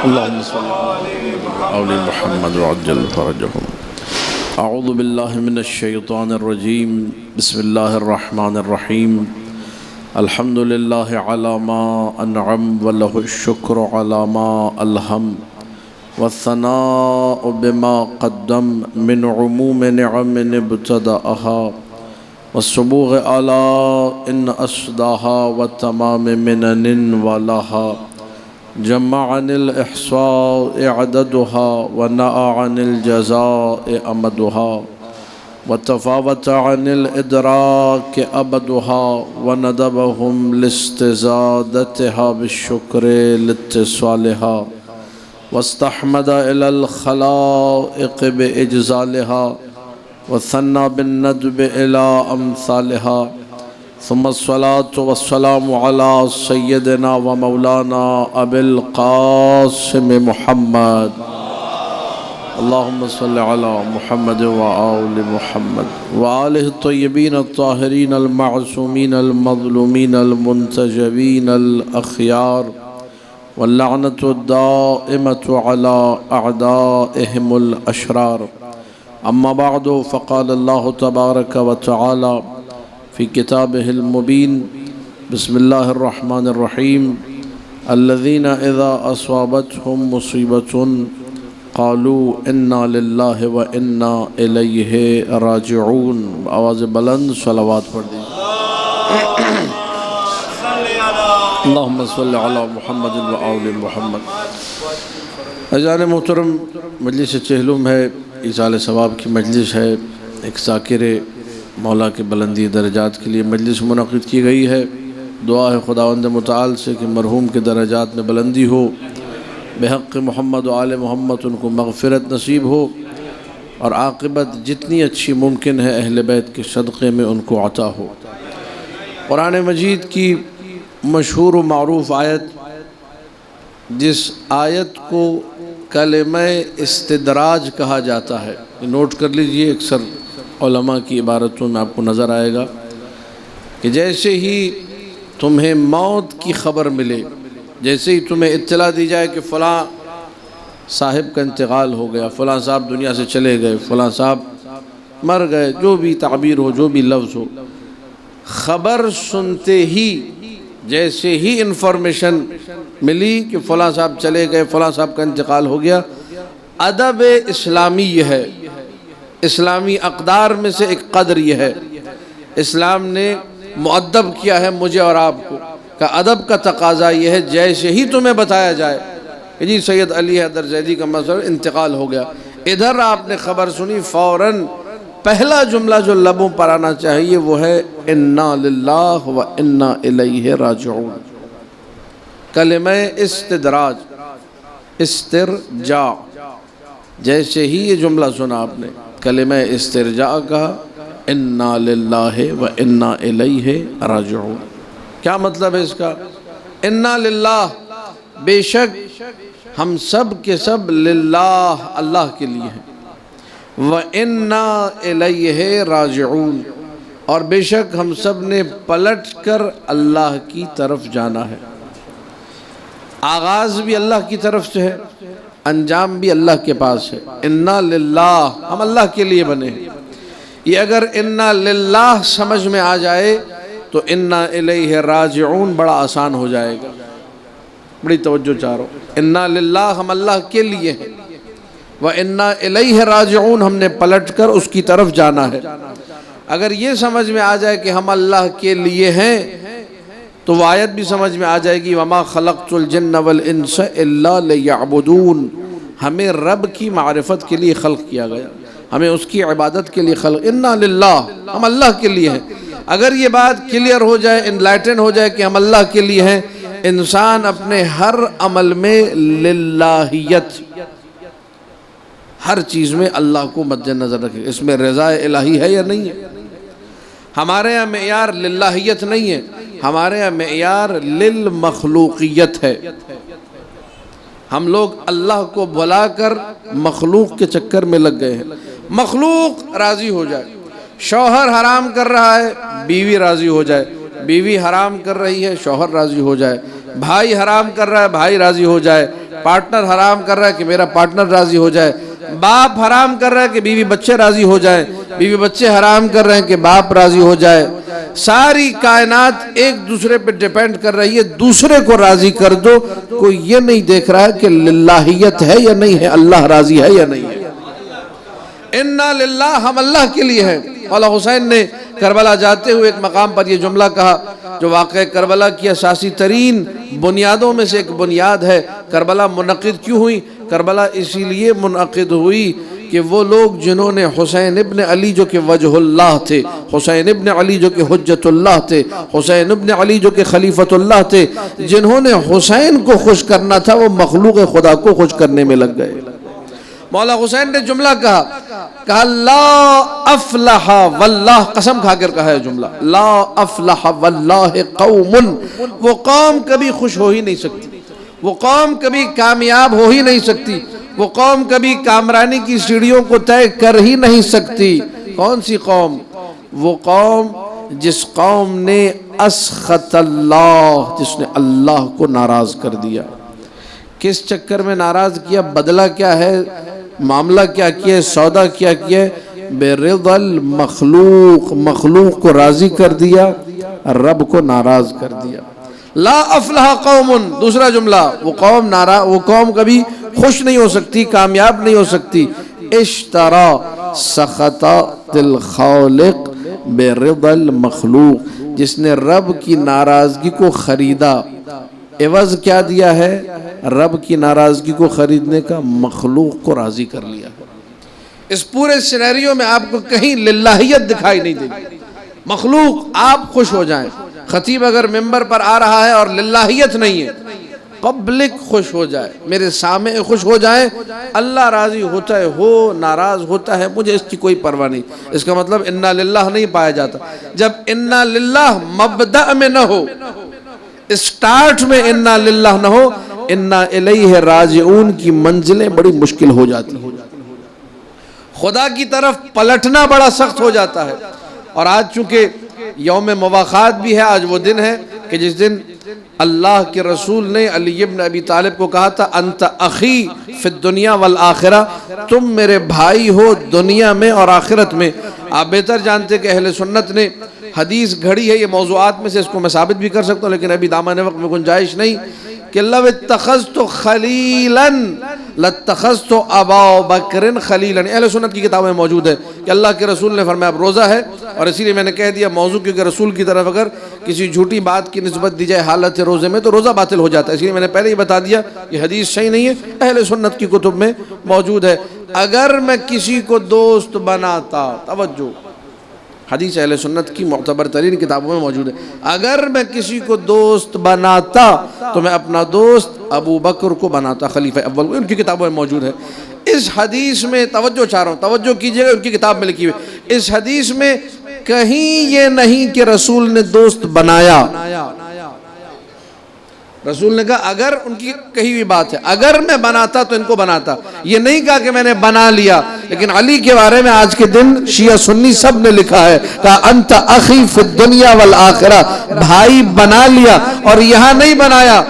اللهم صل على محمد وعجل فرجهم. اعوذ باللہ من الشیطان الرجیم. بسم اللہ الرحمن الرحیم. الحمد للہ علی ما انعم وله الشکر علی ما الہم والثناء بما قدم من عموم نعم ابتدأها والصبوغ على ان أصداها والتمام منن ولها. جمع عن الإحصاء عددها ونأى عن الجزاء أمدها وتفاوت عن الإدراك أبدها وندبهم لاستزادتها بالشكر لاتصالها واستحمد إلى الخلائق بإجزالها وثنى بالندب إلى أمثالها. ثم الصلاة والسلام على سيدنا ومولانا أبي القاسم محمد. اللهم صل على محمد وآل محمد وآله الطيبين الطاهرين المعصومين المظلومين المنتجبين الأخيار واللعنة الدائمة على أعدائهم الأشرار. أما بعد فقال الله تبارك وتعالى في كتابه المبين. بسم الله الرحمن الرحيم. الذين إذا أصابتهم مصيبة قالوا إنا لله وإنا إليه راجعون. آواز بلند صلوات پڑھ دیں. اللهم صل على محمد وآل محمد. عزیزان محترم، مجلس چہلم ہے، ایصال ثواب کی مجلس ہے. ایک ذاکر مولا کے بلندی درجات کے لیے مجلس منعقد کی گئی ہے. دعا ہے خداوند متعال سے کہ مرحوم کے درجات میں بلندی ہو، بحق محمد و آل محمد ان کو مغفرت نصیب ہو، اور عاقبت جتنی اچھی ممکن ہے اہل بیت کے صدقے میں ان کو عطا ہو. قرآن مجید کی مشہور و معروف آیت، جس آیت کو کلمہ استدراج کہا جاتا ہے، نوٹ کر لیجئے. اکثر علماء کی عبارتوں میں آپ کو نظر آئے گا کہ جیسے ہی تمہیں موت کی خبر ملے، جیسے ہی تمہیں اطلاع دی جائے کہ فلاں صاحب کا انتقال ہو گیا، فلاں صاحب دنیا سے چلے گئے، فلاں صاحب مر گئے، جو بھی تعبیر ہو، جو بھی لفظ ہو، خبر سنتے ہی جیسے ہی انفارمیشن ملی کہ فلاں صاحب چلے گئے، فلاں صاحب کا انتقال ہو گیا، ادب اسلامی یہ ہے، اسلامی اقدار میں سے ایک قدر یہ ہے. اسلام نے مؤدب کیا ہے مجھے اور آپ کو، کہ ادب کا تقاضا یہ ہے جیسے ہی تمہیں بتایا جائے کہ جی سید علی حیدر زیدی کا مسئلہ انتقال ہو گیا، ادھر آپ نے خبر سنی، فوراً پہلا جملہ جو لبوں پر آنا چاہیے وہ ہے انا للہ و انا الیہ راجعون. کلمہ استدراج، استرجاع، جیسے ہی یہ جملہ سنا آپ نے کلمہ استرجاع کا، انا للہ و انا الیہ راجعون. کیا مطلب ہے اس کا؟ انا للہ، بے شک ہم سب کے سب للہ، اللہ کے لیے ہیں. و انا الیہ راجعون، اور بے شک ہم سب نے پلٹ کر اللہ کی طرف جانا ہے. آغاز بھی اللہ کی طرف سے ہے، انجام بھی اللہ کے پاس ہے. انا للہ، ہم اللہ کے لیے بنے ہیں. یہ اگر انا للہ سمجھ میں آ جائے تو انا الیہ راجعون بڑا آسان ہو جائے گا. بڑی توجہ چاہ رہا ہوں. انا للہ، ہم اللہ کے لیے ہیں، وَإِنَّا إِلَيْهِ رَاجِعُونَ، ہم نے پلٹ کر اس کی طرف جانا ہے. اگر یہ سمجھ میں آ جائے کہ ہم اللہ کے لیے ہیں تو وہ آیت بھی سمجھ میں آ جائے گی وَمَا خَلَقْتُ الْجِنَّ وَالْإِنسَ إِلَّا لِيَعْبُدُونَ. ہمیں رب کی معرفت کے لیے خلق کیا گیا، ہمیں اس کی عبادت کے لیے خلق. اِنَّا لِلَّهِ، ہم اللہ کے لیے ہیں. اگر یہ بات کلیئر ہو جائے، انلائٹن ہو جائے کہ ہم اللہ کے لیے ہیں، انسان اپنے ہر عمل میں للہیت، ہر چیز میں اللہ کو مد نظر رکھے. اس میں رضا الہی ہے یا نہیں ہے؟ ہمارے یہاں معیار للہیت نہیں ہے، ہمارے یہاں معیار للمخلوقیت ہے. ہم لوگ اللہ کو بلا کر مخلوق کے چکر میں لگ گئے ہیں. مخلوق راضی ہو جائے، شوہر حرام کر رہا ہے بیوی راضی ہو جائے، بیوی حرام کر رہی ہے شوہر راضی ہو جائے، بھائی حرام کر رہا ہے بھائی راضی ہو جائے، پارٹنر حرام کر رہا ہے کہ میرا پارٹنر راضی ہو جائے، باپ حرام کر رہا ہے کہ بیوی بچے راضی ہو جائیں، بیوی بچے حرام کر رہے ہیں کہ باپ راضی ہو جائے۔ ساری کائنات ایک دوسرے پہ ڈیپینڈ کر رہی ہے، دوسرے کو راضی کر دو۔ کوئی یہ نہیں دیکھ رہا ہے کہ للہیت ہے یا نہیں ہے، اللہ راضی ہے یا نہیں ہے۔ اِنَّا لِلَّهِ، ہم اللہ کے لیے ہیں۔ مولا حسین نے کربلا جاتے ہوئے ایک مقام پر یہ جملہ کہا جو واقعہ کربلا کی اساسی ترین بنیادوں میں سے ایک بنیاد ہے۔ کربلا منعقد کیوں ہوئی؟ کربلا اسی لیے منعقد ہوئی کہ وہ لوگ جنہوں نے حسین ابن علی جو کہ وجہ اللہ تھے، حسین ابن علی جو کہ حجت اللہ تھے، حسین ابن علی جو کہ خلیفۃ اللہ تھے، جنہوں نے حسین کو خوش کرنا تھا، وہ مخلوق خدا کو خوش کرنے میں لگ گئے۔ مولا حسین نے جملہ کہا لا افلح واللہ، قسم کھا کر کہا ہے جملہ، لا افلح واللہ قوم، وہ قوم کبھی خوش ہو ہی نہیں سکتی، وہ قوم کبھی کامیاب ہو ہی نہیں سکتی، وہ قوم کبھی کامرانی کی سیڑھیوں کو طے کر ہی نہیں سکتی۔ کون سی قوم؟ وہ قوم جس قوم نے اسخط اللہ، جس نے اللہ کو ناراض کر دیا۔ کس چکر میں ناراض کیا؟ بدلہ کیا ہے؟ معاملہ کیا کیا ہے؟ سودا کیا کیا ہے؟ برضا المخلوق، مخلوق کو راضی کر دیا، رب کو ناراض کر دیا۔ لا افلح قوم، دوسرا جملہ، وہ قوم کبھی خوش نہیں ہو سکتی، کامیاب نہیں ہو سکتی۔ اشترا سخط الخالق برضا المخلوق، جس نے رب کی ناراضگی کو خریدا۔ عوض کیا دیا ہے؟ رب کی ناراضگی کو خریدنے کا، مخلوق کو راضی کر لیا۔ اس پورے سینیریو میں آپ کو کہیں للہیت دکھائی نہیں دے گی۔ مخلوق آپ خوش ہو جائیں، خطیب اگر ممبر پر آ رہا ہے اور للہیت نہیں ہے، پبلک خوش ہو جائے، میرے سامع خوش ہو جائیں، اللہ راضی ہوتا ہے، ہو ناراض ہوتا ہے، مجھے اس کی کوئی پرواہ نہیں۔ اس کا مطلب انا للہ نہیں پایا جاتا۔ جب انا للہ مبدأ میں نہ ہو، اسٹارٹ میں انا للہ نہ ہو، انا الیہ راجعون کی منزلیں بڑی مشکل ہو جاتی ہیں، خدا کی طرف پلٹنا بڑا سخت ہو جاتا ہے۔ اور آج چونکہ یوم مواخات بھی ہے، آج وہ دن ہے کہ جس دن اللہ کے رسول نے علی ابن ابی طالب کو کہا تھا انت اخی فی الدنیا والآخرہ، تم میرے بھائی ہو دنیا میں اور آخرت میں۔ آپ بہتر جانتے کہ اہل سنت نے حدیث گھڑی ہے، یہ موضوعات میں سے اس کو میں ثابت بھی کر سکتا ہوں لیکن ابھی دامن وقت میں گنجائش نہیں، کہ لو اتخذت خلیلا لاتخذت ابا بکر خلیلا۔ اہل سنت کی کتابوں میں موجود ہے کہ اللہ کے رسول نے فرمایا اب روزہ ہے، اور اسی لیے میں نے کہہ دیا موضوع، کیونکہ رسول کی طرف اگر کسی جھوٹی بات کی نسبت دی جائے حالت روزے میں تو روزہ باطل ہو جاتا ہے، اسی لیے میں نے پہلے ہی بتا دیا یہ حدیث صحیح نہیں ہے، اہل سنت کی کتب میں موجود ہے۔ اگر میں کسی کو دوست بناتا، توجہ، حدیث اہل سنت کی معتبر ترین کتابوں میں موجود ہے، اگر میں کسی کو دوست بناتا تو میں اپنا دوست ابو بکر کو بناتا، خلیفہ اول کو، ان کی کتابوں میں موجود ہے۔ اس حدیث میں توجہ چاہ رہا ہوں، توجہ کیجئے گا، ان کی کتاب میں لکھی ہوئی، اس حدیث میں کہیں یہ نہیں کہ رسول نے دوست بنایا۔ رسول نے کہا اگر، ان کی کہی ہوئی بات ہے، اگر میں بناتا تو ان کو بناتا، یہ نہیں کہا کہ میں نے بنا لیا۔ لیکن علی کے بارے میں آج کے دن شیعہ سنی سب نے لکھا ہے، کہا انت اخی فی الدنیا والآخرہ، بھائی بنا لیا، اور یہاں نہیں بنایا۔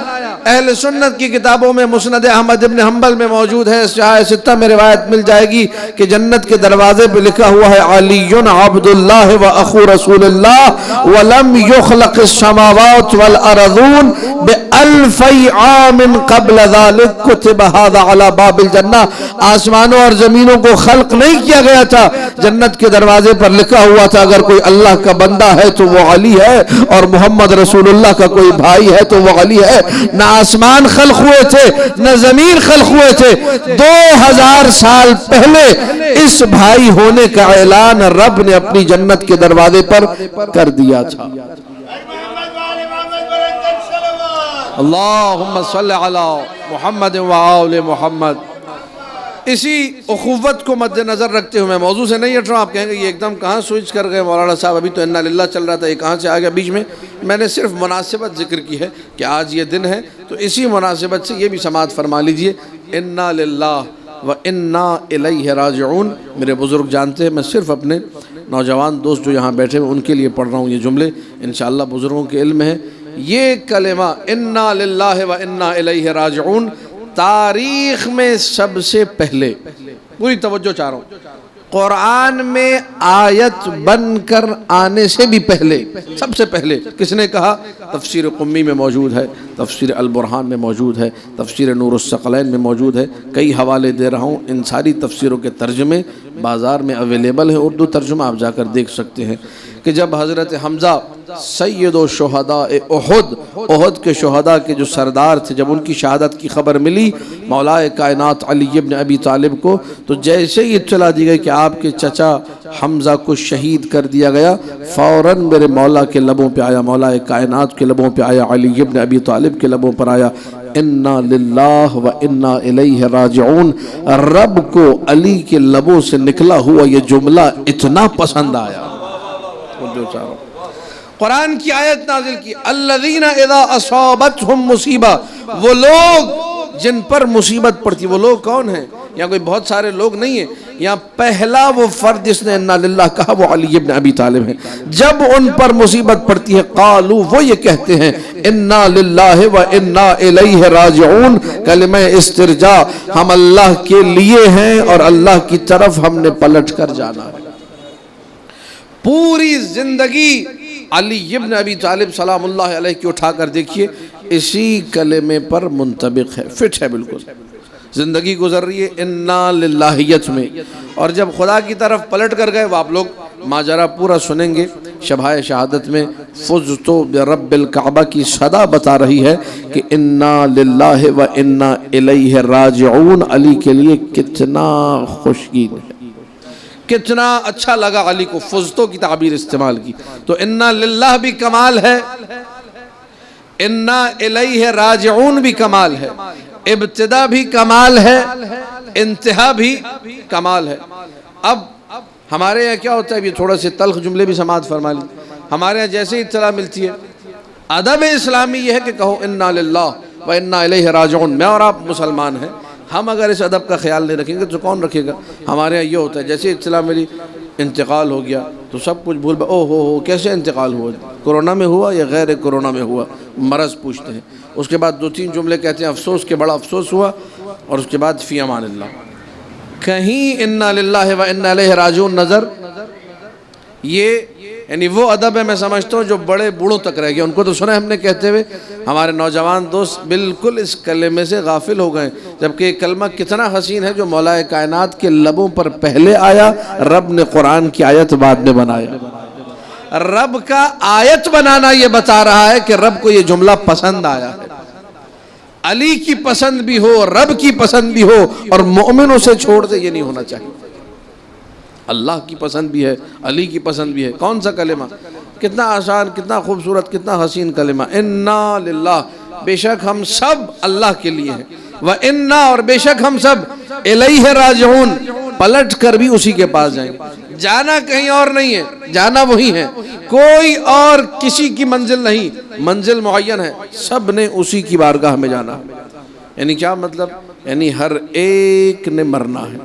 اہل سنت کی کتابوں میں مسند احمد ابن حنبل میں موجود ہے، صحاح ستہ میں روایت مل جائے گی کہ جنت کے دروازے پہ لکھا ہوا ہے علی عبد اللہ و اخو رسول اللہ ولم یخلق السماوات والارضون بألف عام قبل ذلك کتب هذا على باب الجنہ۔ آسمانوں اور زمینوں کو خلق نہیں کیا گیا تھا، جنت کے دروازے پر لکھا ہوا تھا اگر کوئی اللہ کا بندہ ہے تو وہ علی ہے، اور محمد رسول اللہ کا کوئی بھائی ہے تو وہ علی ہے۔ نہ آسمان خلق ہوئے تھے نہ زمین خلق ہوئے تھے، 2000 سال پہلے اس بھائی ہونے کا اعلان رب نے اپنی جنت کے دروازے پر کر دیا تھا۔ اللہم صلی علی محمد و آل محمد۔ اسی اخوت کو مد نظر رکھتے ہوئے میں موضوع سے نہیں ہٹ رہا ہوں، آپ کہیں گے یہ ایک دم کہاں سوئچ کر گئے مولانا صاحب، ابھی تو انا للہ چل رہا تھا، یہ کہاں سے آ گیا بیچ میں؟ میں نے صرف مناسبت ذکر کی ہے کہ آج یہ دن ہے، تو اسی مناسبت سے یہ بھی سماعت فرما لیجئے، انا للہ و انا الیہ راجعون۔ میرے بزرگ جانتے ہیں، میں صرف اپنے نوجوان دوست جو یہاں بیٹھے ہیں ان کے لیے پڑھ رہا ہوں یہ جملے، انشاءاللہ بزرگوں کے علم ہے۔ یہ کلمہ انا للہ و انا الیہ راجعون تاریخ میں سب سے پہلے، پوری توجہ چاہ رہا ہوں، قرآن میں آیت بن کر آنے سے بھی پہلے، سب سے پہلے کس نے کہا؟ تفسیر قمی میں موجود ہے، تفسیر البرہان میں موجود ہے، تفسیر نور الثقلین میں موجود ہے، کئی حوالے دے رہا ہوں، ان ساری تفسیروں کے ترجمے بازار میں اویلیبل ہیں، اردو ترجمہ آپ جا کر دیکھ سکتے ہیں کہ جب حضرت حمزہ سید و شہداء احد کے شہداء کے جو سردار تھے، جب ان کی شہادت کی خبر ملی مولا کائنات علی ابن ابی طالب کو، تو جیسے ہی اطلاع دی گئی کہ آپ کے چچا حمزہ کو شہید کر دیا گیا، فوراً میرے مولا کے لبوں پہ آیا، مولا کائنات کے لبوں پہ آیا، علی ابن ابی طالب کے لبوں پر آیا، انا للہ و انا الیہ راجعون۔ رب کو علی کے لبوں سے نکلا ہوا یہ جملہ اتنا پسند آیا۔ قرآن کی آیت نازل کی، الذین اذا اصابتہم مصیبہ، وہ لوگ جن پر مصیبت پڑتی، وہ لوگ کون ہیں؟ یہاں کوئی بہت سارے لوگ نہیں ہیں، یہاں پہلا وہ فرد جس نے انا للہ کہا وہ علی ابن ابی طالب ہیں۔ جب ان پر مصیبت پڑتی ہے قالو، وہ یہ کہتے ہیں انا للہ و انا الیہ راجعون، کلمہ استرجاع، ہم اللہ کے لیے ہیں اور اللہ کی طرف ہم نے پلٹ کر جانا ہے۔ پوری زندگی علی ابن ابی طالب سلام اللہ علیہ کی اٹھا کر دیکھیے، اسی کلمے پر منطبق ہے، فٹ ہے، بالکل زندگی گزر رہی ہے انا للہیت میں، اور جب خدا کی طرف پلٹ کر گئے، وہ آپ لوگ ماجرا پورا سنیں گے۔ شبائے شہادت میں فزتو برب الکعبہ کی صدا بتا رہی ہے کہ انا للہ و انا الیہ راجعون علی کے لیے کتنا خوشگین ہے، کتنا اچھا لگا علی کو، فزتو کی تعبیر استعمال کی۔ تو انا للہ بھی کمال ہے، انا الیہ راجعون بھی کمال ہے، ابتدا بھی کمال ہے، انتہا بھی کمال ہے۔ اب ہمارے یہاں کیا ہوتا ہے، یہ تھوڑا سے تلخ جملے بھی سماعت فرما لی، ہمارے یہاں جیسے ہی اطلاع ملتی ہے، ادب اسلامی یہ ہے کہ کہو انا للہ و انا الیہ راجعون، میں اور آپ مسلمان ہیں، ہم اگر اس ادب کا خیال نہیں رکھیں گے تو کون رکھے گا؟ ہمارے یہاں یہ ہوتا ہے جیسے اطلاع ملی انتقال ہو گیا تو سب کچھ بھول، او ہو کیسے انتقال ہوا، کرونا میں ہوا یا غیر کرونا میں ہوا، مرض پوچھتے ہیں، اس کے بعد 2-3 جملے کہتے ہیں افسوس کہ بڑا افسوس ہوا، اور اس کے بعد فی امان اللہ۔ کہیں انا للہ و انا الیہ راجعون نظر، یہ یعنی وہ ادب ہے میں سمجھتا ہوں جو بڑے بوڑھوں تک رہ گیا، ان کو تو سنا ہے ہم نے کہتے ہوئے، ہمارے نوجوان دوست بالکل اس کلمے سے غافل ہو گئے، جبکہ یہ کلمہ کتنا حسین ہے جو مولا کائنات کے لبوں پر پہلے آیا، رب نے قرآن کی آیت بعد میں بنایا۔ رب کا آیت بنانا یہ بتا رہا ہے کہ رب کو یہ جملہ پسند آیا ہے، علی کی پسند بھی ہو، رب کی پسند بھی ہو، اور مومنوں سے چھوڑ دے، یہ نہیں ہونا چاہیے۔ اللہ کی پسند بھی ہے، علی کی پسند بھی ہے۔ کون سا کلمہ، کتنا آسان، کتنا خوبصورت، کتنا حسین کلمہ، انا للہ، بے شک ہم سب اللہ کے لیے ہیں، وَإِنَّا، اور بے شک ہم سب الیہ راجعون، پلٹ کر بھی اسی کے پاس جائیں گے۔ جانا کہیں اور نہیں ہے، جانا وہی ہے، کوئی اور کسی کی منزل نہیں، منزل معین ہے، سب نے اسی کی بارگاہ میں جانا ہے۔ یعنی کیا مطلب؟ یعنی ہر ایک نے مرنا ہے۔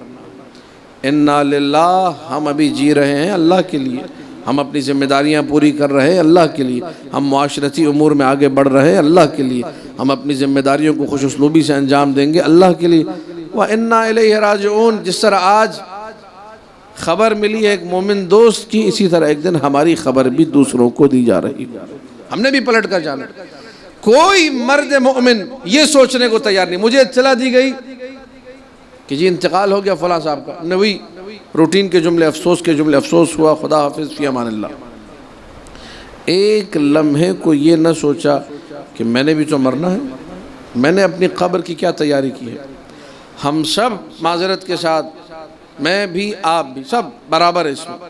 انا للہ، ہم ابھی جی رہے ہیں اللہ کے لیے، ہم اپنی ذمہ داریاں پوری کر رہے ہیں اللہ کے لیے، ہم معاشرتی امور میں آگے بڑھ رہے ہیں اللہ کے لیے، ہم اپنی ذمہ داریوں کو خوش اسلوبی سے انجام دیں گے اللہ کے لیے۔ وَإِنَّا إِلَيْهِ راجعون، جس طرح آج خبر ملی ہے ایک مومن دوست کی، اسی طرح ایک دن ہماری خبر بھی دوسروں کو دی جا رہی ہے، ہم نے بھی پلٹ کر جانا۔ کوئی مرد مومن یہ سوچنے کو تیار نہیں، مجھے اطلاع دی گئی کہ جی انتقال ہو گیا فلاں صاحب کا، نوی روٹین کے جملے، افسوس کے جملے، افسوس ہوا، خدا حافظ، فی امان اللہ۔ ایک لمحے کو یہ نہ سوچا کہ میں نے بھی تو مرنا ہے، میں نے اپنی قبر کی کیا تیاری کی ہے۔ ہم سب معذرت کے ساتھ، میں بھی آپ بھی، سب برابر ہیں اس میں،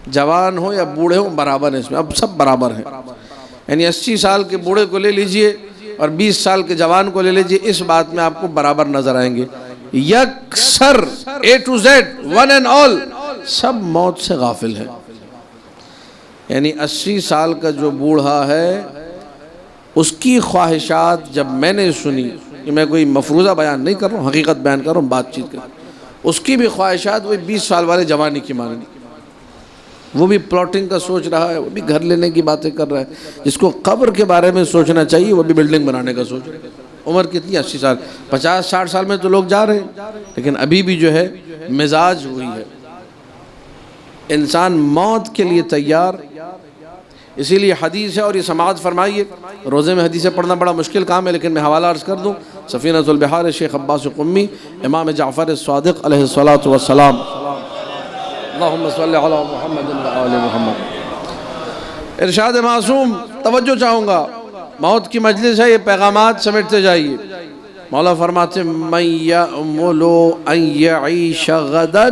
جوان ہو یا بوڑھے ہوں برابر ہیں اس میں، اب سب برابر ہیں۔ یعنی 80 سال کے بوڑھے کو لے لیجئے اور 20 سال کے جوان کو لے لیجئے، اس بات میں آپ کو برابر نظر آئیں گے، یکسر A to Z، one and all، سب موت سے غافل ہے۔ یعنی 80 سال کا جو بوڑھا ہے، اس کی خواہشات جب میں نے سنی، کہ میں کوئی مفروضہ بیان نہیں کر رہا ہوں، حقیقت بیان کر رہا ہوں، بات چیت کر رہا ہوں، اس کی بھی خواہشات وہی 20 سال والے جوانی کی ماننی، وہ بھی پلاٹنگ کا سوچ رہا ہے، وہ بھی گھر لینے کی باتیں کر رہا ہے، جس کو قبر کے بارے میں سوچنا چاہیے وہ بھی بلڈنگ بنانے کا سوچ رہا ہے۔ عمر کتنی 80 سال 50-60 سال میں تو لوگ جا رہے ہیں، لیکن ابھی بھی جو ہے مزاج وہی ہے، انسان موت کے لیے تیار۔ اسی لیے حدیث ہے، اور یہ سماعت فرمائیے، روزے میں حدیثیں پڑھنا بڑا مشکل کام ہے، لیکن میں حوالہ عرض کر دوں، سفینۃ البحار شیخ عباس قمی، امام جعفر الصادق علیہ الصلاۃ والسلام، اللہم صلی علی محمد و آل محمد۔ ارشاد معصوم، توجہ چاہوں گا، موت کی مجلس ہے، یہ پیغامات سمیٹتے جائیے۔ مولا فرماتے من یأمل ان یعیش غدا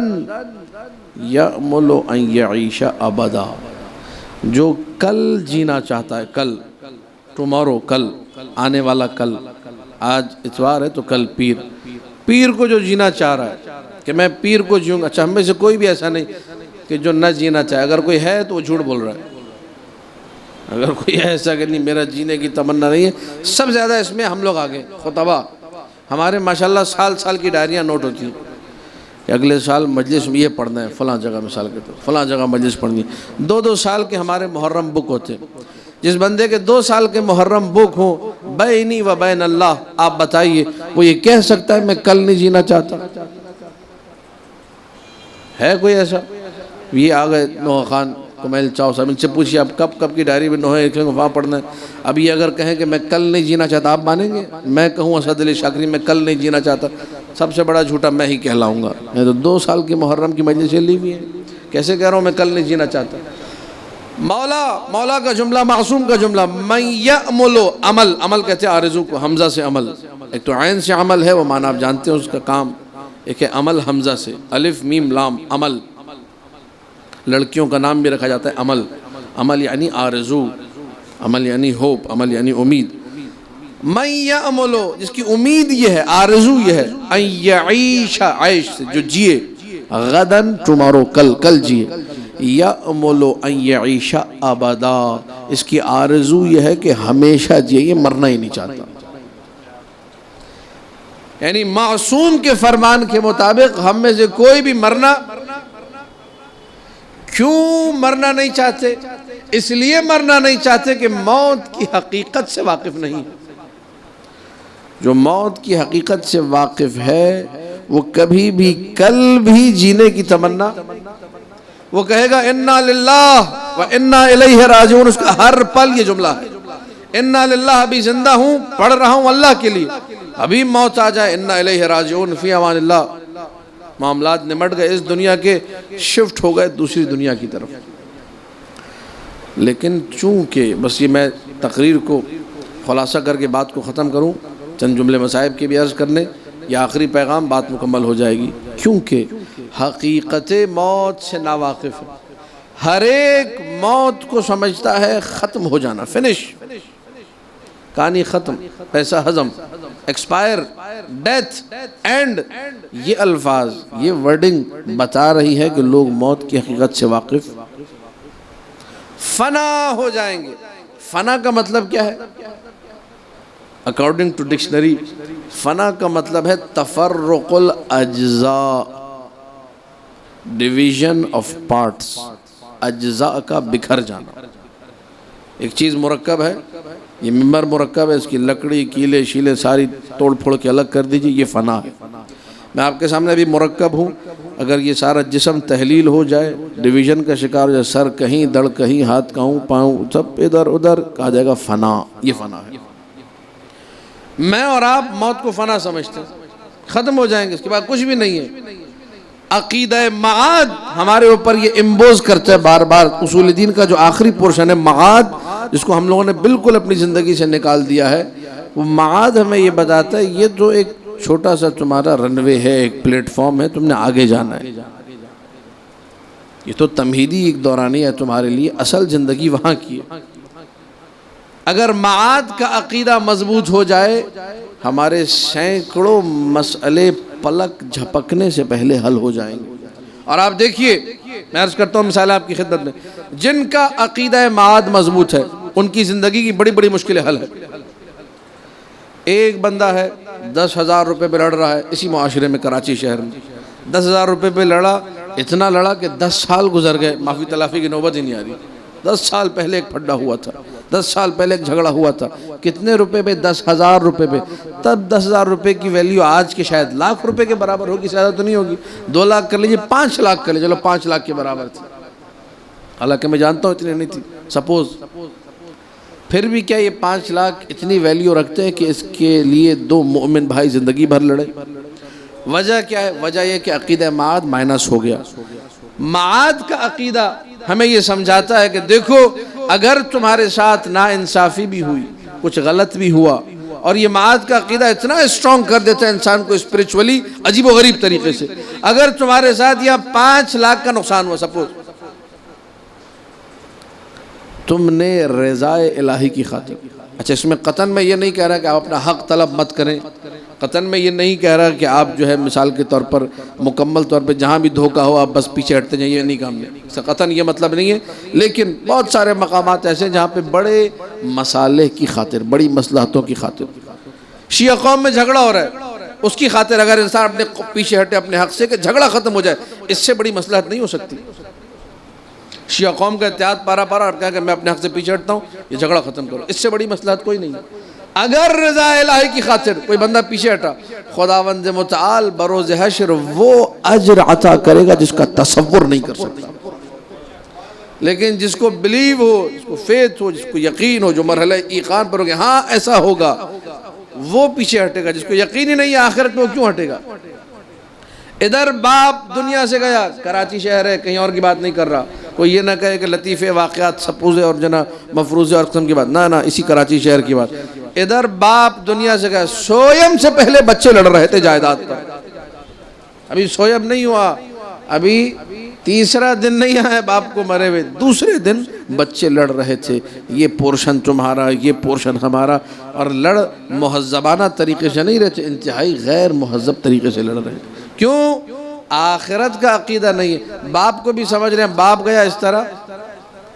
یأمل ان یعیش ابدا، جو کل جینا چاہتا ہے، کل، ٹمارو، کل، آنے والا کل، آج اتوار ہے تو کل پیر، پیر کو جو جینا چاہ رہا ہے کہ میں پیر کو جیوں گا، اچھا ہم میں سے کوئی بھی ایسا نہیں کہ جو نہ جینا چاہے، اگر کوئی ہے تو وہ جھوٹ بول رہا ہے، اگر کوئی ایسا کہ نہیں میرا جینے کی تمنا نہیں ہے، سب زیادہ اس میں ہم لوگ آگے خطبہ، ہمارے ماشاءاللہ سال سال کی ڈائریاں نوٹ ہوتی ہیں کہ اگلے سال مجلس میں یہ پڑھنا ہے، فلاں جگہ مثال کے طور فلاں جگہ مجلس پڑھنی ہے، 2-2 سال کے ہمارے محرم بک ہوتے ہیں۔ جس بندے کے 2 سال کے محرم بک ہوں بینی و بین اللہ، آپ بتائیے وہ یہ کہہ سکتا ہے میں کل نہیں جینا چاہتا؟ ہے کوئی ایسا؟ یہ آگئے نوح خان کمیل چاو صاحب، ان سے پوچھئے آپ کب کی ڈائری میں نوحے لکھیں گے وہاں پڑھنا ہے؟ اب یہ اگر کہیں کہ میں کل نہیں جینا چاہتا، آپ مانیں گے؟ میں کہوں اسد علی شاکری میں کل نہیں جینا چاہتا، سب سے بڑا جھوٹا میں ہی کہلاؤں گا، میں تو 2 سال کی محرم کی مجلسیں لی ہوئی ہیں، کیسے کہہ رہا ہوں میں کل نہیں جینا چاہتا؟ مولا کا جملہ، معصوم کا جملہ، من یأمل، عمل، عمل کہتے ہیں آرزو کو، حمزہ سے عمل، ایک تو عین سے عمل ہے، وہ معنی آپ جانتے ہیں اس کا کام، ایک ہے عمل حمزہ سے، الف میم لام، عمل، لڑکیوں کا نام بھی رکھا جاتا ہے عمل، عمل یعنی آرزو، عمل یعنی ہوپ، عمل یعنی امید۔ من یأمل، جس کی امید یہ ہے، آرزو یہ ہے، ان یعیش، عیش سے جو جیے، غدن ٹمارو، کل جیے، یأمل ان یعیش ابدا، اس کی آرزو یہ ہے کہ ہمیشہ جیے، یہ مرنا ہی نہیں چاہتا۔ یعنی معصوم کے فرمان کے مطابق ہم میں سے کوئی بھی مرنا، کیوں مرنا نہیں چاہتے؟ اس لیے مرنا نہیں چاہتے کہ موت کی حقیقت سے واقف نہیں۔ جو موت کی حقیقت سے واقف ہے وہ کبھی بھی کل بھی جینے کی تمنا، وہ کہے گا انا للہ و انا الیہ راجعون، اس کا ہر پل یہ جملہ ہے، انا للہ، ابھی زندہ ہوں، پڑھ رہا ہوں اللہ کے لیے، ابھی موت آ جائے انا الیہ راجعون، فی امان اللہ، معاملات نمٹ گئے، اس دنیا کے شفٹ ہو گئے دوسری دنیا کی طرف۔ لیکن چونکہ بس یہ میں تقریر کو خلاصہ کر کے بات کو ختم کروں، چند جملے مصائب کے بھی عرض کرنے، یہ آخری پیغام، بات مکمل ہو جائے گی، کیونکہ حقیقت موت سے ناواقف ہے، ہر ایک موت کو سمجھتا ہے ختم ہو جانا، فنش، کہانی ختم، پیسہ ہضم، ایکسپائر، ڈیتھ، اینڈ، یہ الفاظ، یہ ورڈنگ بتا رہی ہے کہ لوگ موت کی حقیقت سے واقف، فنا ہو جائیں گے۔ فنا کا مطلب کیا ہے؟ اکارڈنگ ٹو ڈکشنری، فنا کا مطلب ہے تفرق الاجزاء، ڈویژن آف پارٹس، اجزاء کا بکھر جانا۔ ایک چیز مرکب ہے، یہ ممبر مرکب ہے، اس کی لکڑی، کیلے شیلے ساری توڑ پھوڑ کے الگ کر دیجئے، یہ فنا ہے۔ میں آپ کے سامنے بھی مرکب ہوں، اگر یہ سارا جسم تحلیل ہو جائے، ڈویژن کا شکار ہو جائے، سر کہیں، دڑ کہیں، ہاتھ کہوں، پاؤں سب ادھر ادھر، کہا جائے گا فنا، یہ فنا ہے۔ میں اور آپ موت کو فنا سمجھتے ہیں، ختم ہو جائیں گے، اس کے بعد کچھ بھی نہیں ہے۔ عقیدہ معاد ہمارے اوپر یہ امبوز کرتا ہے بار بار، اصول دین کا جو آخری پورشن ہے معاد، جس کو ہم لوگوں نے بالکل اپنی زندگی سے نکال دیا ہے، وہ معاد ہمیں یہ بتاتا ہے یہ تو ایک چھوٹا سا تمہارا رنوے ہے، ایک پلیٹ فارم ہے، تم نے آگے جانا ہے، یہ تو تمہیدی ایک دورانی ہے تمہارے لیے، اصل زندگی وہاں کی ہے۔ اگر معاد کا عقیدہ مضبوط ہو جائے، ہمارے سینکڑوں مسئلے پلک جھپکنے سے پہلے حل ہو جائیں گے۔ اور آپ دیکھیے، میں عرض کرتا ہوں مثال آپ کی خدمت میں، جن کا عقیدہ معاد مضبوط ہے ان کی زندگی کی بڑی بڑی مشکلیں حل ہے۔ ایک بندہ ہے 10,000 روپے پہ لڑ رہا ہے اسی معاشرے میں، کراچی شہر میں 10,000 روپے پہ لڑا، اتنا لڑا کہ 10 سال گزر گئے، معافی تلافی کی نوبت ہی نہیں آ رہی۔ 10 سال پہلے ایک پھڈا ہوا تھا، 10 سال پہلے ایک جھگڑا ہوا تھا، کتنے روپے پہ؟ 10,000 روپے پہ۔ تب 10,000 روپے کی ویلیو آج کے شاید لاکھ روپے کے برابر ہوگی، زیادہ تو نہیں ہوگی۔ 2 لاکھ کر لیجیے، 5 لاکھ کر لیجیے، چلو 5 لاکھ کے برابر تھی، حالانکہ میں جانتا ہوں اتنی نہیں تھی سپوز۔ پھر بھی کیا یہ 5 لاکھ اتنی ویلیو رکھتے ہیں کہ اس کے لیے 2 مومن بھائی زندگی بھر لڑے؟ وجہ کیا ہے؟ وجہ یہ کہ عقیدہ معاد مائنس ہو گیا۔ معاد کا عقیدہ ہمیں یہ سمجھاتا ہے کہ دیکھو اگر تمہارے ساتھ ناانصافی بھی ہوئی، کچھ غلط بھی ہوا، اور یہ معاد کا عقیدہ اتنا اسٹرانگ کر دیتا ہے انسان کو اسپریچولی عجیب و غریب طریقے سے، اگر تمہارے ساتھ یہ 5 لاکھ کا نقصان ہوا سپوز، تم نے رضائے الہی کی خاطر، اچھا اس میں قطعاً میں یہ نہیں کہہ رہا کہ آپ اپنا حق طلب مت کریں، قطعاً میں یہ نہیں کہہ رہا کہ آپ جو ہے مثال کے طور پر مکمل طور پہ جہاں بھی دھوکہ ہو آپ بس پیچھے ہٹتے جائیں، یہ نہیں کام نہیں، قطعاً یہ مطلب نہیں ہے، لیکن بہت سارے مقامات ایسے ہیں جہاں پہ بڑے مصالح کی خاطر، بڑی مصلحتوں کی خاطر، شیعہ قوم میں جھگڑا ہو رہا ہے، اس کی خاطر اگر انسان اپنے پیچھے ہٹے اپنے حق سے کہ جھگڑا ختم ہو جائے، اس سے بڑی مصلحت نہیں ہو سکتی۔ شیعہ قوم کا اتحاد پارا اور کہا کہ میں اپنے حق سے پیچھے ہٹتا ہوں، یہ جھگڑا ختم کرو، اس سے بڑی مصلحت کوئی نہیں ہے۔ اگر رضا الہی کی خاطر کوئی بندہ پیچھے ہٹا، خداوند متعال بروز حشر وہ اجر عطا کرے گا جس کا تصور نہیں کر سکتا۔ لیکن جس کو بلیو ہو، جس کو فیتھ ہو، جس کو یقین ہو، جو مرحلہ ایقان پر ہو کہ ہاں ایسا ہوگا، وہ پیچھے ہٹے گا۔ جس کو یقین ہی نہیں ہے آخرت میں، وہ کیوں ہٹے گا؟ ادھر باپ دنیا سے گیا، کراچی شہر ہے، کہیں اور کی بات نہیں کر رہا، کوئی یہ نہ کہے کہ لطیفے واقعات سپوزے اور جنا مفروضے اور قسم کی بات، نہ اسی کراچی شہر کی بات۔ ادھر باپ دنیا سے گیا، سویم سے پہلے بچے لڑ رہے تھے جائیداد پر، ابھی سویم نہیں ہوا، ابھی 3 دن نہیں آیا باپ کو مرے ہوئے، دوسرے دن بچے لڑ رہے تھے، یہ پورشن تمہارا، یہ پورشن ہمارا، اور لڑ مہذبانہ طریقے سے نہیں رہے تھے، انتہائی غیر مہذب طریقے سے لڑ رہے تھے۔ کیوں؟ آخرت کا عقیدہ نہیں ہے۔ باپ کو بھی سمجھ رہے ہیں باپ گیا اس طرح،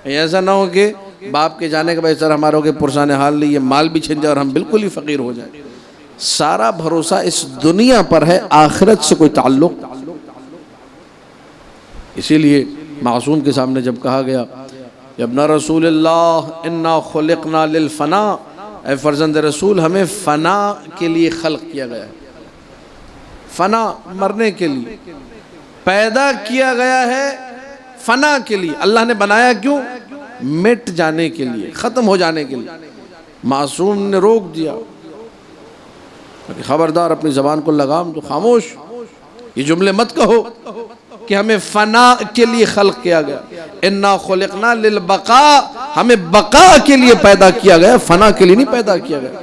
ایسا نہ ہو کہ باپ کے جانے کے بعد اس طرح ہمارا ہو کہ پرسان حال نہیں، یہ مال بھی چھن جائے اور ہم بالکل ہی فقیر ہو جائیں۔ سارا بھروسہ اس دنیا پر ہے، آخرت سے کوئی تعلق۔ اسی لیے معصوم کے سامنے جب کہا گیا کہ ابن رسول اللہ انا خلقنا للفنا، اے فرزند رسول ہمیں فنا کے لیے خلق کیا گیا ہے، فنا مرنے کے لیے پیدا کیا گیا ہے، فنا کے لیے اللہ نے بنایا کیوں؟ مٹ جانے کے لیے، ختم ہو جانے کے لیے۔ معصوم نے روک دیا کہ خبردار اپنی زبان کو لگام دو، خاموش، یہ جملے مت کہو کہ ہمیں فنا کے لیے خلق کیا گیا، انا خلقنا للبقاء، ہمیں بقا کے لیے پیدا کیا گیا، فنا کے لیے نہیں پیدا کیا گیا۔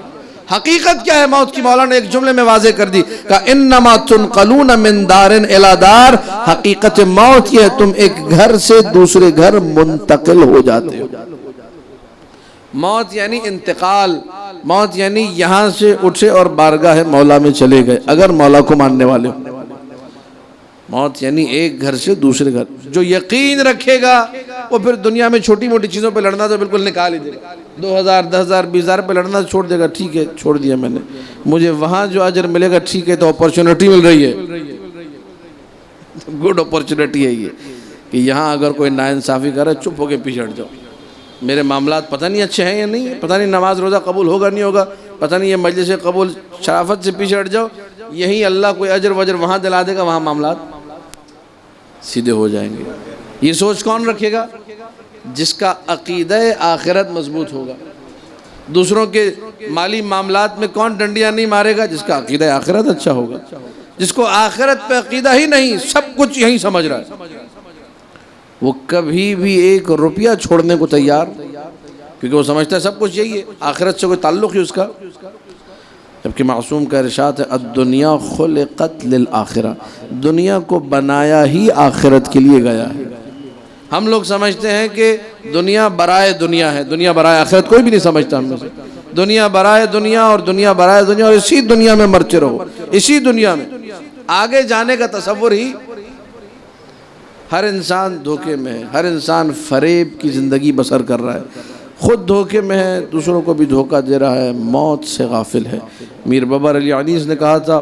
حقیقت کیا ہے موت کی؟ مولانا نے ایک جملے میں واضح کر دی کہ انما تنقلون من دار الی دار، حقیقت موت یہ ہے تم ایک گھر سے دوسرے گھر منتقل ہو جاتے ہو۔ موت یعنی انتقال، موت یعنی یہاں سے اٹھے اور بارگاہ مولا میں چلے گئے اگر مولا کو ماننے والے ہو۔ موت یعنی ایک گھر سے دوسرے گھر۔ جو یقین رکھے گا وہ پھر دنیا میں چھوٹی موٹی چیزوں پہ لڑنا تو بالکل نکال ہی دے گا، 2,000 10,000 20,000 پہ لڑنا چھوڑ دے گا، ٹھیک ہے چھوڑ دیا میں نے، مجھے وہاں جو اجر ملے گا ٹھیک ہے، تو اپورچونٹی مل رہی ہے، گڈ اپورچونٹی ہے یہ کہ یہاں اگر کوئی ناانصافی کرے چپ ہو کے پیچھے ہٹ جاؤ، میرے معاملات پتہ نہیں اچھے ہیں یا نہیں، پتہ نہیں نماز روزہ قبول ہوگا نہیں ہوگا، پتہ نہیں یہ مجلس قبول، شرافت سے پیچھے ہٹ جاؤ، یہیں اللہ کوئی اجر وجر وہاں دلا دے گا، وہاں معاملات سیدھے ہو جائیں گے۔ یہ سوچ کون رکھے گا؟ جس کا عقیدہ آخرت مضبوط ہوگا۔ دوسروں کے مالی معاملات میں کون ڈنڈیاں نہیں مارے گا؟ جس کا عقیدہ آخرت اچھا ہوگا۔ جس کو آخرت پہ عقیدہ ہی نہیں، سب کچھ یہیں سمجھ رہا ہے، وہ کبھی بھی 1 روپیہ چھوڑنے کو تیار، کیونکہ وہ سمجھتا ہے سب کچھ یہی ہے، آخرت سے کوئی تعلق ہی اس کا۔ جبکہ معصوم کا ارشاد ہے الدنیا خلقت للآخرہ، دنیا کو بنایا ہی آخرت کے لیے گیا ہے۔ ہم لوگ سمجھتے ہیں کہ دنیا برائے دنیا ہے، دنیا برائے آخرت کوئی بھی نہیں سمجھتا ہم میں سے۔ دنیا برائے دنیا اور دنیا برائے دنیا، اور اسی دنیا میں مرتے رہو، اسی دنیا میں آگے جانے کا تصور ہی۔ ہر انسان دھوکے میں ہے، ہر انسان فریب کی زندگی بسر کر رہا ہے، خود دھوکے میں ہے، دوسروں کو بھی دھوکہ دے رہا ہے، موت سے غافل ہے۔ میر بابر علی عنیس نے کہا تھا،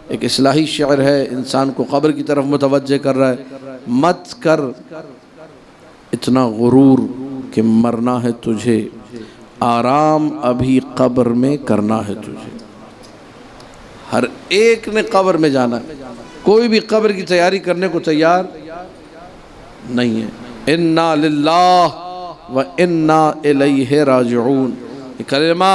ایک اصلاحی شعر ہے، انسان کو قبر کی طرف متوجہ کر رہا ہے، مت کر اتنا غرور کہ مرنا ہے تجھے، آرام ابھی قبر میں کرنا ہے تجھے. ہر ایک نے قبر میں جانا ہے، کوئی بھی قبر کی تیاری کرنے کو تیار نہیں ہے. انا للہ و انا الیہ راجعون. یہ کلمہ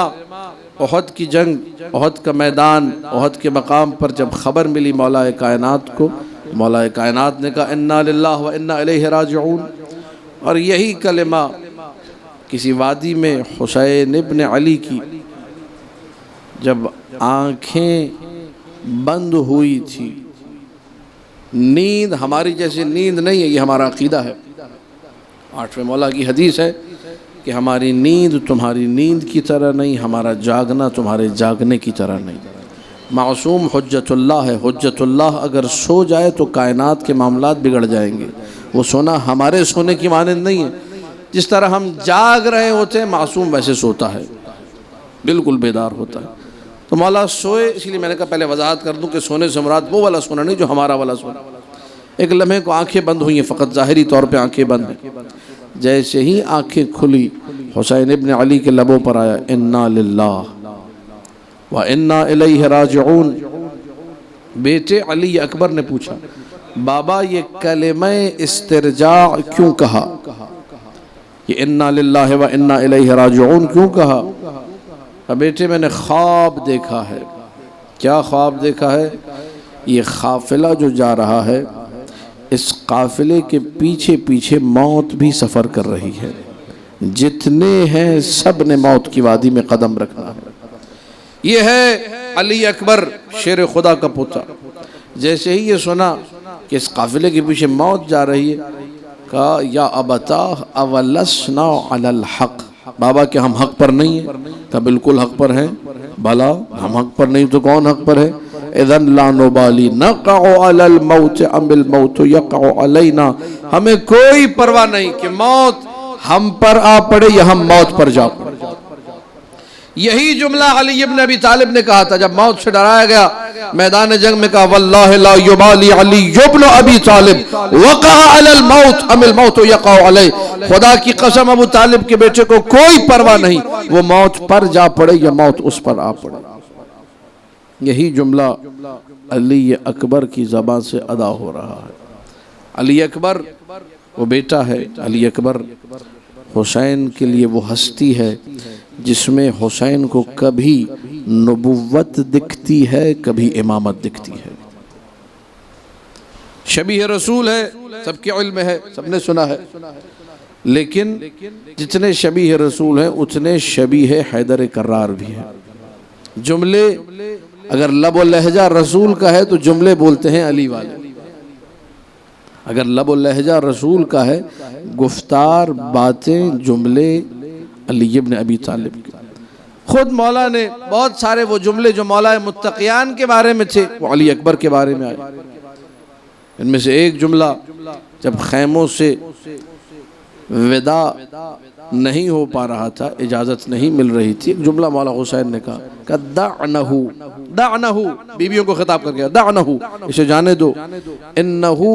احد کی جنگ، احد کا میدان، احد کے مقام پر جب خبر ملی مولا کائنات کو، مولا کائنات نے کہا انا للہ و انا الیہ راجعون. اور یہی کلمہ کسی وادی میں حسین ابن علی کی جب آنکھیں بند ہوئی تھی، نیند ہماری جیسے نیند نہیں ہے، یہ ہمارا عقیدہ ہے. 8ویں مولا کی حدیث ہے کہ ہماری نیند تمہاری نیند کی طرح نہیں، ہمارا جاگنا تمہارے جاگنے کی طرح نہیں. معصوم حجت اللہ ہے. حجت اللہ اگر سو جائے تو کائنات کے معاملات بگڑ جائیں گے. وہ سونا ہمارے سونے کی مانند نہیں ہے. جس طرح ہم جاگ رہے ہوتے ہیں معصوم ویسے سوتا ہے، بالکل بیدار ہوتا ہے. تو مولا سوئے، اس لیے میں نے کہا پہلے وضاحت کر دوں کہ سونے سے مراد وہ والا سونا نہیں جو ہمارا والا سونا. ایک لمحے کو آنکھیں بند ہوئی ہیں، فقط ظاہری طور پہ آنکھیں بند ہیں. جیسے ہی آنکھیں کھلی حسین ابن علی کے لبوں پر آیا انا للہ و انا الیہ راجعون. بیٹے علی اکبر نے پوچھا بابا یہ کلمہ استرجاع کیوں کہا، یہ انا للہ و انا الیہ راجعون کیوں کہا؟ بیٹے میں نے خواب دیکھا ہے. کیا خواب دیکھا ہے؟ یہ قافلہ جو جا رہا ہے، اس قافلے کے پیچھے پیچھے موت بھی سفر کر رہی ہے. جتنے ہیں سب نے موت کی وادی میں قدم رکھنا ہے. یہ ہے علی اکبر شیر خدا کا پوتا. جیسے ہی یہ سنا کہ اس قافلے کے پیچھے موت جا رہی ہے، کہا یا ابتاہ اولسنا علی الحق. بابا کہ ہم حق پر نہیں ہیں؟ کہا بالکل حق پر ہیں. بھلا ہم حق پر نہیں تو کون حق پر ہے؟ اذن لا نبالی نقع علی الموت ام الموت یقع علینا. ہمیں کوئی پرواہ نہیں کہ موت ہم پر آ پڑے یا ہم موت پر جا پڑے. یہی جملہ علی ابن ابی طالب نے کہا تھا جب موت سے ڈرایا گیا میدان جنگ میں. کہا واللہ لا یبالی علی ابن ابی طالب وقع علی الموت ام الموت یقع علی. خدا کی قسم ابو طالب کے بیٹے کو کوئی پرواہ نہیں وہ موت پر جا پڑے یا موت اس پر آ پڑے. یہی جملہ علی اکبر کی زبان سے ادا ہو رہا ہے. علی اکبر وہ بیٹا ہے. علی اکبر حسین کے لیے وہ ہستی ہے جس میں حسین کو کبھی نبوت دکھتی ہے، کبھی امامت دکھتی ہے. شبیہ رسول ہے، سب کے علم ہے، سب نے سنا ہے. لیکن جتنے شبیہ رسول ہیں اتنے شبیہ حیدر کرار بھی ہیں. جملے اگر لب و لہجہ رسول کا ہے تو جملے بولتے ہیں علی والے. اگر لب و لہجہ رسول کا ہے، گفتار باتیں جملے علی ابن ابی طالب کے. خود مولا نے بہت سارے وہ جملے جو مولا متقیان کے بارے میں تھے وہ علی اکبر کے بارے میں آئے. ان میں سے ایک جملہ جب خیموں سے وداع نہیں ہو پا رہا تھا، اجازت نہیں مل رہی تھی، ایک جملہ مولا حسین نے کہا کہ دعنہو، دعنہو بیویوں کو خطاب کر گیا، دعنہو اسے جانے دو، انہو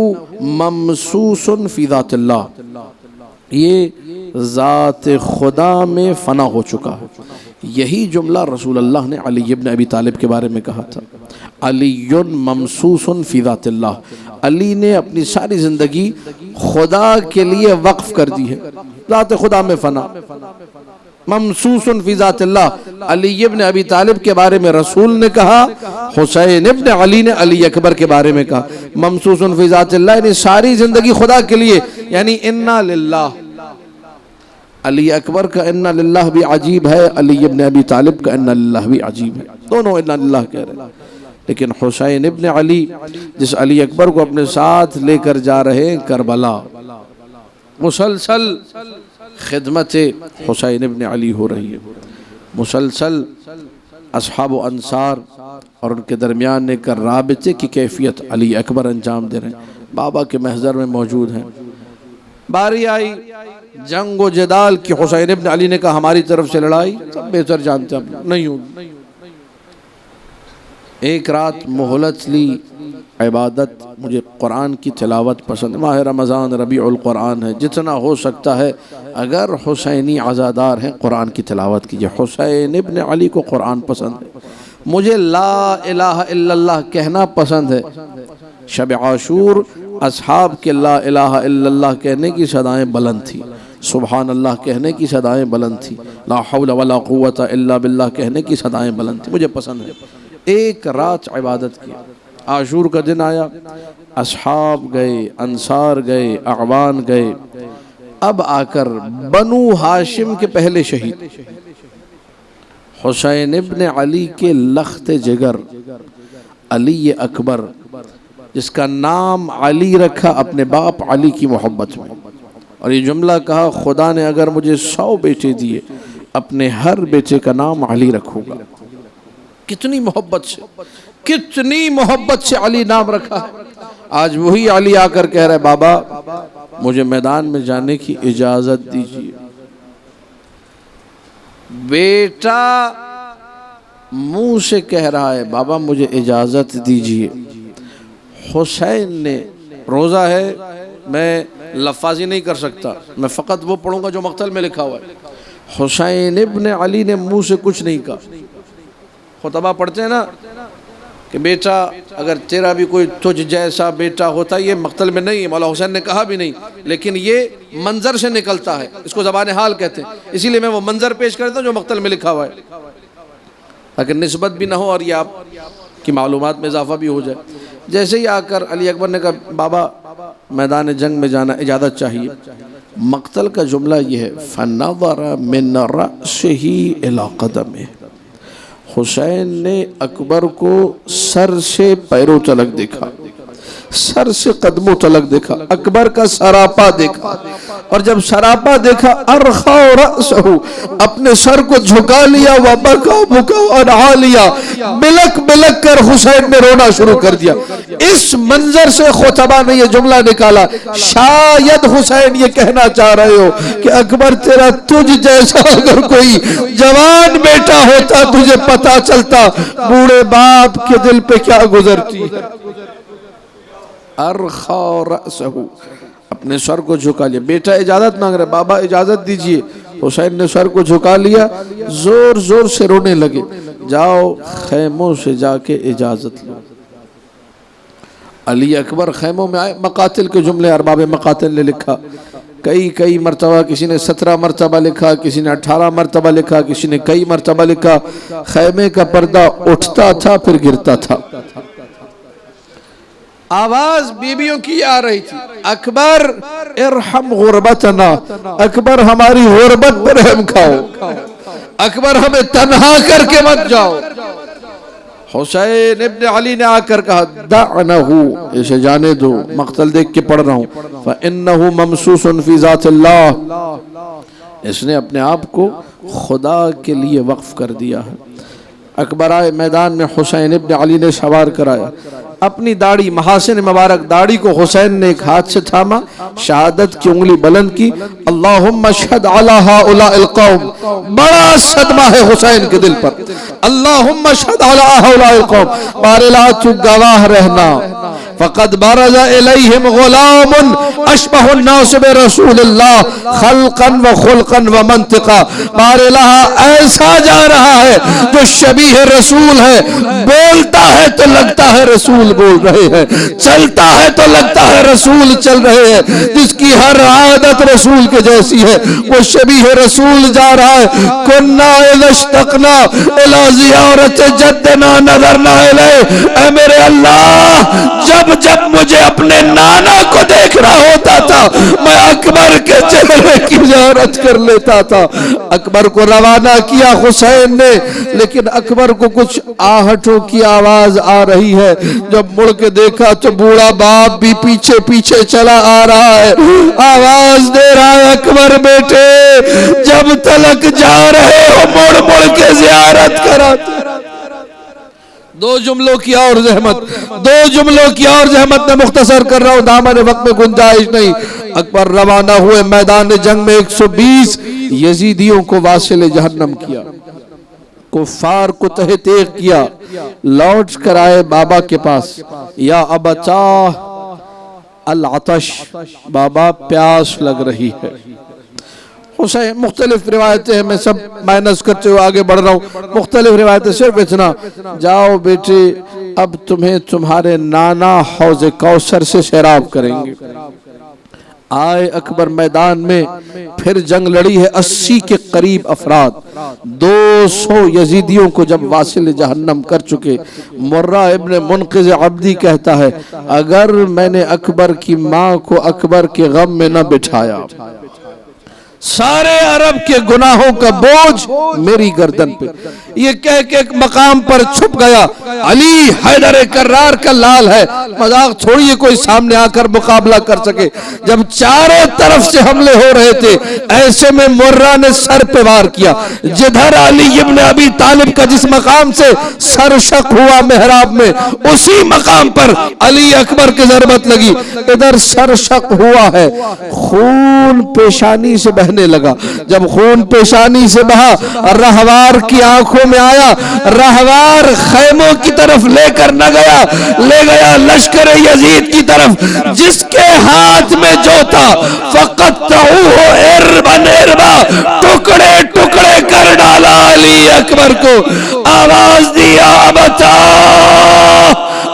ممسوس فی ذات اللہ، یہ ذات خدا میں فنا ہو چکا ہے. یہی جملہ رسول اللہ نے علی ابن ابی طالب کے بارے میں کہا تھا. علی ممسوس فی ذات اللہ، علی نے اپنی ساری زندگی خدا کے لیے وقف کر دی ہے، ذات خدا میں فنا. ممسوس فی ذات اللہ، علی ابن ابی طالب کے بارے میں رسول نے کہا، حسین ابن علی نے علی اکبر کے بارے میں کہا ممسوس فی ذات اللہ، یعنی ساری زندگی خدا کے لیے. یعنی انا للہ. علی اکبر کا انا للہ بھی عجیب ہے، علی ابن ابی طالب کا انا للہ بھی عجیب ہے. دونوں انا للہ کہہ رہے ہیں. لیکن حسین ابن علی جس علی اکبر کو اپنے ساتھ لے کر جا رہے ہیں کربلا، مسلسل خدمت حسین ابن علی ہو رہی ہے. مسلسل اصحاب و انصار اور ان کے درمیان ایک رابطے کی کیفیت علی اکبر انجام دے رہے ہیں، بابا کے محضر میں موجود ہیں. باری آئی جنگ و جدال کی. حسین ابن علی نے کہا ہماری طرف سے لڑائی سب بہتر جانتے ہیں نہیں ہوگی. ایک رات مہلت لی عبادت، مجھے قرآن کی تلاوت پسند، ماہ رمضان ربیع القرآن ہے، جتنا ہو سکتا ہے اگر حسینی عزادار ہیں قرآن کی تلاوت کیجئے۔ حسین ابن علی کو قرآن پسند ہے، مجھے لا الہ الا اللہ کہنا پسند ہے۔ شب عاشور اصحاب کے لا الہ الا اللہ کہنے کی صدائیں بلند تھی، سبحان اللہ کہنے کی صدائیں بلند تھی، لا حول ولا قوت الا باللہ کہنے کی صدائیں بلند تھی، مجھے پسند ہے۔ ایک رات عبادت کی، عاشور کا دن آیا، اصحاب گئے، انصار گئے، اعوان گئے، اب آ کر بنو ہاشم کے پہلے شہید حسین ابن علی کے لخت جگر علی اکبر، جس کا نام علی رکھا اپنے باپ علی کی محبت میں، اور یہ جملہ کہا خدا نے اگر مجھے 100 بیٹے دیے اپنے ہر بیٹے کا نام علی رکھوں گا۔ کتنی محبت سے علی نام رکھا ہے۔ آج وہی علی آ کر کہہ رہا ہے بابا مجھے میدان میں جانے کی اجازت دیجیے۔ بیٹا منہ سے کہہ رہا ہے بابا مجھے اجازت دیجیے۔ حسین نے روزہ ہے، میں لفاظی نہیں کر سکتا، میں فقط وہ پڑھوں گا جو مقتل میں لکھا ہوا ہے۔ حسین ابن علی نے منہ سے کچھ نہیں کہا۔ خطبہ پڑھتے ہیں نا کہ بیٹا اگر تیرا بھی کوئی تجھ جیسا بیٹا ہوتا، یہ مقتل میں نہیں ہے، مولا حسین نے کہا بھی نہیں، لیکن یہ منظر سے نکلتا ہے، اس کو زبان حال کہتے ہیں، اسی لیے میں وہ منظر پیش کرتا ہوں جو مقتل میں لکھا ہوا ہے، تاکہ نسبت بھی نہ ہو اور یہ آپ کی معلومات میں اضافہ بھی ہو جائے۔ جیسے ہی آ کر علی اکبر نے کہا بابا میدان جنگ میں جانا اجازت چاہیے۔ مقتل کا جملہ یہ ہے فَنَظَرَ مِنْ رَأْسِهِ إِلَىٰ قَدَمِهِ، حسین نے اکبر کو سر سے پیروں تلک دیکھا، سر سے قدموں تلک دیکھا، اکبر کا سراپا دیکھا، اور جب سراپا دیکھا ارخا رأسہ، اپنے سر کو جھکا لیا، وبکا بکا ونعا لیا، بلک بلک کر حسین نے رونا شروع کر دیا۔ اس منظر سے خطبہ نے یہ جملہ نکالا، شاید حسین یہ کہنا چاہ رہے ہو کہ اکبر تیرا تجھ جیسا اگر کوئی جوان بیٹا ہوتا تجھے پتا چلتا بوڑھے باپ کے دل پہ کیا گزرتی ہے۔ ارخا رأسہ، اپنے سر کو جھکا لیا۔ بیٹا اجازت مانگ رہا ہے بابا اجازت دیجئے، حسین نے سر کو جھکا لیا، زور زور سے رونے لگے۔ جاؤ خیموں سے جا کے اجازت لو۔ علی اکبر خیموں میں آئے، مقاتل کے جملے ارباب مقاتل نے لکھا، کئی مرتبہ، کسی نے 17 مرتبہ لکھا، کسی نے 18 مرتبہ لکھا، کسی نے کئی مرتبہ لکھا۔ خیمے کا پردہ اٹھتا تھا پھر گرتا تھا، آواز بیویوں کی آ رہی تھی، اکبر ارحم غربتنا، اکبر ہماری غربت پر رحم کھاؤ، اکبر ہمیں تنہا کر کے مت جاؤ۔ حسین ابن علی نے آ کر کہا دعنہو، اسے جانے دو، مقتل دیکھ کے پڑھ رہا ہوں، فَإِنَّهُ مَمْسُوسٌ فِي ذَاتِ اللَّهِ، اس نے اپنے آپ کو خدا کے لیے وقف کر دیا ہے۔ اکبر آئے میدان میں، حسین ابن علی نے سوار کرایا، اپنی داڑھی، محاسن مبارک داڑھی کو حسین نے ایک ہاتھ سے تھاما، شہادت کی انگلی بلند کی، اللہم اشہد علی ہؤلاء القوم، بڑا صدمہ ہے حسین کے دل پر، اللہم اشہد علی ہؤلاء القوم، بارلا تو گواہ رہنا، فقد برز الیہم غلام اشبہ الناس برسول اللہ خلقا و خلقا و منطقا، بارلا ایسا جا رہا ہے جو شبیہ رسول ہے، بولتا ہے تو لگتا ہے رسول بول رہے ہیں، چلتا ہے تو لگتا ہے رسول چل رہے ہیں، جس کی ہر عادت رسول کے جیسی ہے، وہ شبیہ رسول جا رہا ہے۔ کننا اذا اشتقنا الى زیارت جدنا نظرنا الیہ، اے میرے اللہ جب مجھے اپنے نانا کو دیکھ رہا ہوتا تھا میں اکبر کے چہرے کی زیارت کر لیتا تھا۔ اکبر کو روانہ کیا حسین نے، لیکن اکبر کو کچھ آہٹوں کی آواز آ رہی ہے، جب مڑ کے دیکھا تو بوڑھا باپ بھی پیچھے پیچھے چلا آ رہا ہے، آواز دے رہا ہے اکبر بیٹے جب تلک جا رہے ہو مڑ مڑ کے زیارت کراتے۔ دو جملوں کی اور زحمت میں مختصر کر رہا ہوں، دامن وقت میں گنجائش نہیں۔ اکبر روانہ ہوئے، میدان جنگ میں 120 یزیدیوں کو واصل جہنم کیا، کفار کو تہہ تیغ کیا، لوٹ کر آئے بابا کے پاس، یا ابتا العطش، بابا پیاس لگ رہی ہے۔ حسین، مختلف روایتیں ہیں، میں سب مائنس کرتے ہوئے آگے بڑھ رہا ہوں، مختلف روایتیں، صرف اتنا، جاؤ بیٹے اب تمہیں تمہارے نانا حوض کوثر سے سیراب کریں گے۔ آئے اکبر میدان میں، پھر جنگ لڑی ہے، 80 کے قریب افراد، 200 یزیدیوں کو جب واصل جہنم کر چکے۔ مرہ ابن منقذ عبدی کہتا ہے، اگر میں نے اکبر کی ماں کو اکبر کے غم میں نہ بٹھایا، سارے عرب کے گناہوں کا بوجھ میری گردن پہ۔ یہ کہہ کے ایک مقام پر چھپ گیا، علی حیدر کرار کا لال ہے، مذاق چھوڑیے کوئی سامنے آ کر مقابلہ کر سکے۔ جب چاروں طرف سے حملے ہو رہے تھے، ایسے میں مرہ نے سر پہ وار کیا، جدھر علی ابن ابی طالب کا جس مقام سے سر شق ہوا محراب میں، اسی مقام پر علی اکبر کی ضربت لگی، ادھر سر شق ہوا ہے، خون پیشانی سے بہنے لگا۔ جب خون پیشانی سے بہا، رہوار کی آنکھوں میں آیا، رہوار خیموں کی طرف لے کر نہ گیا، لے گیا لشکر یزید کی طرف، جس کے ہاتھ میں جو تھا فَقَطَّعُوهُ عِرْبًا عِرْبًا، ٹکڑے ٹکڑے کر ڈالا علی اکبر کو۔ آواز دیا، ابتا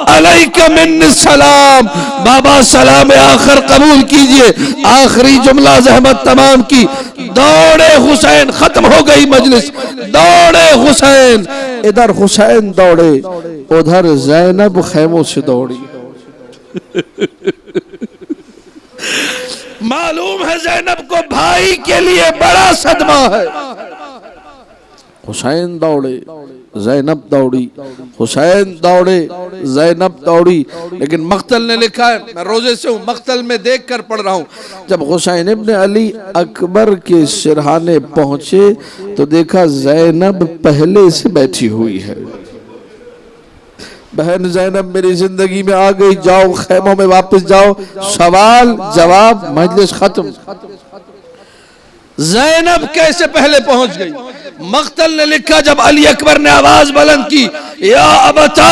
علیک من السلام، بابا سلام آخر قبول کیجئے۔ آخری جملہ زحمت تمام کی، دوڑے حسین، ختم ہو گئی مجلس، دوڑے حسین، ادھر حسین دوڑے، ادھر زینب خیموں سے دوڑی۔ معلوم ہے زینب کو بھائی کے لیے بڑا صدمہ ہے۔ حسین دوڑے، زینب دوڑی، حسین دوڑے، زینب دوڑی، لیکن مقتل نے لکھا ہے، میں روزے سے ہوں، مقتل میں دیکھ کر پڑھ رہا ہوں، جب حسین ابن علی اکبر کے سرہانے پہنچے تو دیکھا زینب پہلے سے بیٹھی ہوئی ہے۔ بہن زینب میری زندگی میں آ گئی، جاؤ خیموں میں واپس جاؤ، سوال جواب، مجلس ختم۔ زینب کیسے پہلے پہنچ گئی؟ مقتل نے لکھا، جب علی اکبر نے آواز بلند کی، یا ابتا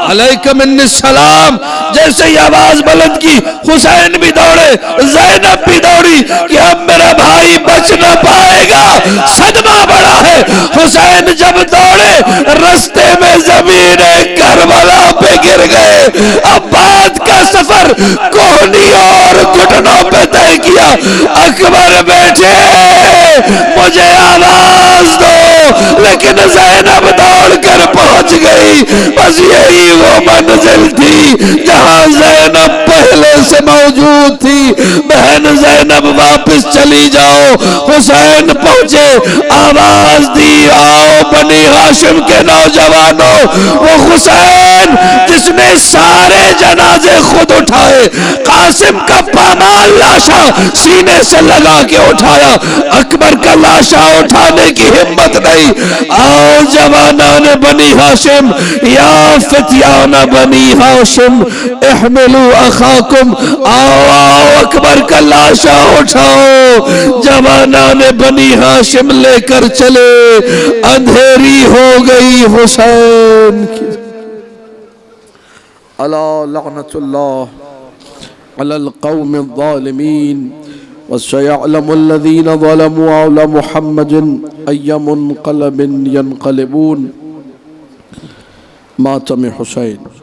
علیک من السلام، جیسے ہی آواز بلند کی، حسین بھی دوڑے، زینب بھی دوڑی کہ اب میرا بھائی بچ نہ پائے گا، صدمہ بڑا ہے۔ حسین جب دوڑے، رستے میں زمین کربلا پہ گر گئے۔ اب بعد کا سفر کوہنیوں اور گھٹنوں پہ طے کیا۔ اکبر بیٹھے، مجھے آواز دو، لیکن زینب دوڑ کر پہنچ گئی۔ بس یہی وہ منزل تھی جہاں زینب پہلے سے موجود تھی۔ بہن زینب واپس چلی جاؤ۔ حسین پہنچے، آواز دی، آؤ بنی ہاشم کے نوجوانوں، وہ حسین جس نے سارے جنازے خود اٹھائے، قاسم کا پامال لاشا سینے سے لگا کے اٹھایا، اکبر کا لاشا اٹھانے کی ہمت نہیں۔ آؤ جوانان بنی ہاشم، یا فتیان بنی ہاشم احملوا اخاکم، آؤ اکبر کا لاشا اٹھاؤ۔ جوانان بنی ہاشم لے کر چلے، اندھیری ہو گئی حسین کی۔ الا لعنت اللہ علی القوم الظالمین، وَسَيَعْلَمُ الَّذِينَ ظَلَمُوا عَلَى مُحَمَّدٍ أَيَّ مُنْقَلَبٍ يَنْقَلِبُونَ۔ ماتم حسین۔